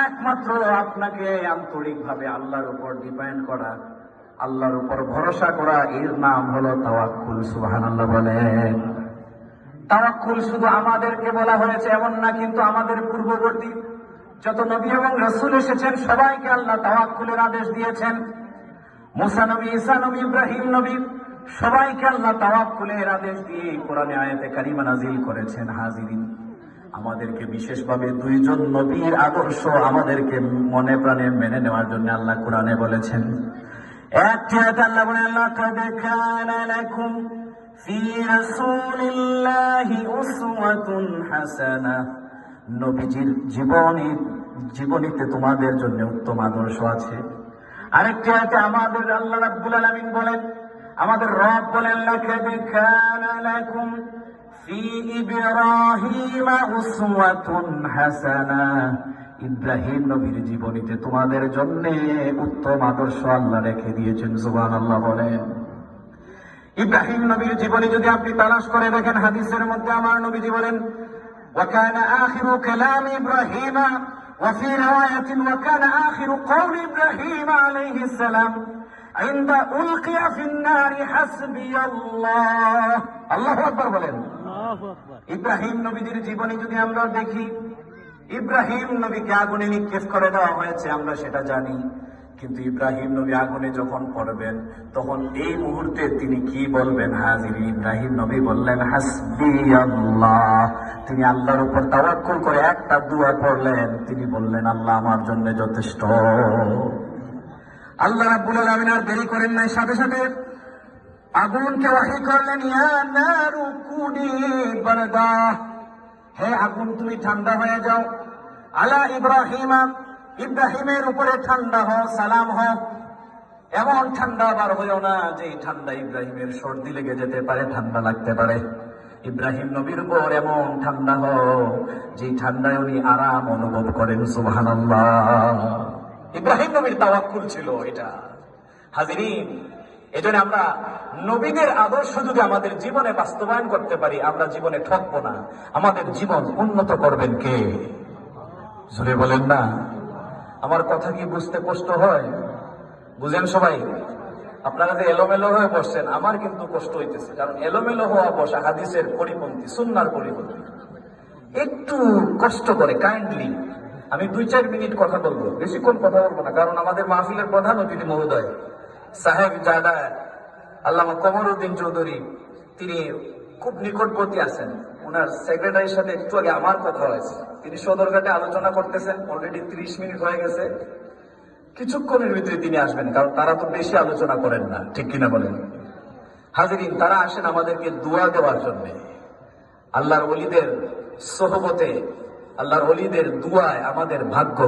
একমাত্র আপনাকে আন্তরিকভাবে আল্লাহর উপর ডিপেন্ড করা, আল্লাহর উপর ভরসা করা, এর নাম হলো তাওয়াক্কুল। সুবহানাল্লাহ বলেন। তাওয়াক্কুল শুধু আমাদেরকে বলা হয়েছে এমন না, কিন্তু আমাদের পূর্ববর্তী যত নবী এবং রাসূল এসেছেন সবাইকে আল্লাহ তাওয়াক্কুলের আদেশ দিয়েছেন। মুসা নবী, ঈসা নবী, ইব্রাহিম নবী, সবাইকে আল্লাহ তাওয়াক্কুলের আদেশ দিয়ে কোরআনে আয়াতে কারিমা নাযিল করেছেন। হাজিরিন, আমাদেরকে বিশেষভাবে দুইজন নবীর আদর্শ আমাদেরকে মনে প্রাণে মেনে নেওয়ার জন্য আল্লাহ কোরআনে বলেছেন। একটি আয়াতে আল্লাহ বলেন, লাকাদ কানা লাকুম ফি রাসূলিল্লাহি উসওয়াতুন হাসানাহ, নবীজির জীবনীতে তোমাদের জন্য উত্তম আদর্শ আছে। আরেকটি আয়াতে আমাদের আল্লাহ রাব্বুল আলামিন বলেন, আমাদের রব বলেন, লাকাদ কানা লাকুম ফি ইব্রাহিমা উসওয়াতুন হাসানাহ, ইব্রাহিম নবীর জীবনীতে তোমাদের জন্য উত্তম আদর্শ আল্লাহ রেখে দিয়েছেন। সুবহানাল্লাহ বলেন। ইব্রাহিম নবীর জীবনী যদি আপনি তালাশ করে দেখেন, হাদিসের মধ্যে আমার নবীজি বলেন, ওয়াকানা আখিরু কালাম ইব্রাহিম, وفي رواية وكان آخر قول إبراهيم عليه السلام عند ألقي في النار حسبي الله। আল্লাহু আকবার বলেন। ইব্রাহিম নবীর জীবনী যদি আমরা দেখি, ইব্রাহিম নবীকে আগুনে নিক্ষেপ করে দেওয়া হয়েছে, আমরা সেটা জানি, কিন্তু ইব্রাহিম নবী আগুনে যখন পড়বেন তখন এই মুহূর্তে তিনি কি বলবেন? হাজিরিন, ইব্রাহিম নবী বললেন হাসবি আল্লাহ। তিনি আল্লাহর উপর তাওয়াক্কুল করে একটা দোয়া পড়লেন, তিনি বললেন আল্লাহ আমার জন্য যথেষ্ট। আল্লাহ রাব্বুল আলামিন আর দেরি করেন নাই, সাথে সাথে আগুনকে ওহী করলেন, ইয়া নারু কুনি বারদা, হে আগুন তুমি ঠান্ডা হয়ে যাও, আলা ইব্রাহিমা, ইব্রাহিমের উপরে ঠান্ডা হও, সালাম হও। এমন ঠান্ডা আবার হইও না যে ঠান্ডা ইব্রাহিমের সর্দি লেগে যেতে পারে, ঠান্ডা লাগতে পারে। ইব্রাহিম নবীর উপর এমন ঠান্ডা হও যে ঠান্ডায় উনি আরাম অনুভব করেন। সুবহানাল্লাহ। ইব্রাহিম নবীর তাওয়াক্কুল ছিল এটা। হাজিরিন, এজন্য আমরা নবীদের আদর্শ যদি আমাদের জীবনে বাস্তবায়ন করতে পারি, আমরা জীবনে ঠকবো না। আমাদের জীবন উন্নত করবেন কে? জোরে বলেন না। আমার কথা কি বুঝতে কষ্ট হয়? বুঝেন সবাই? আপনারা যে এলোমেলো হয়ে বসছেন, আমার কিন্তু কষ্ট হইতেছে, কারণ এলোমেলো হওয়া বসা হাদিসের পরিপন্থী, সুন্নাহর পরিপন্থী। একটু কষ্ট করে কাইন্ডলি আমি 2-4 মিনিট কথা বলবো, বেশিক্ষণ কথা বলবো না, কারণ আমাদের মাহফিলের প্রধান অতিথি মহোদয় সাহেব জাদা আল্লামা কমরউদ্দিন চৌধুরী, তিনি খুব নিকটবর্তী আছেন। ওনার সেক্রেটারির সাথে একটু আগে আমার কথা হয়েছে, তিনি সদরঘাটে আলোচনা করতেছেন, অলরেডি 30 মিনিট হয়ে গেছে। কিছুক্ষণের ভিতরে তিনি আসবেন, কারণ তারা তো বেশি আলোচনা করেন না, ঠিক কিনা বলেন? হাজিরিন, তারা আসেন আমাদেরকে দোয়া দেওয়ার জন্য। আল্লাহর ওলিদের সোহবতে, আল্লাহর ওলিদের দুয়ায় আমাদের ভাগ্য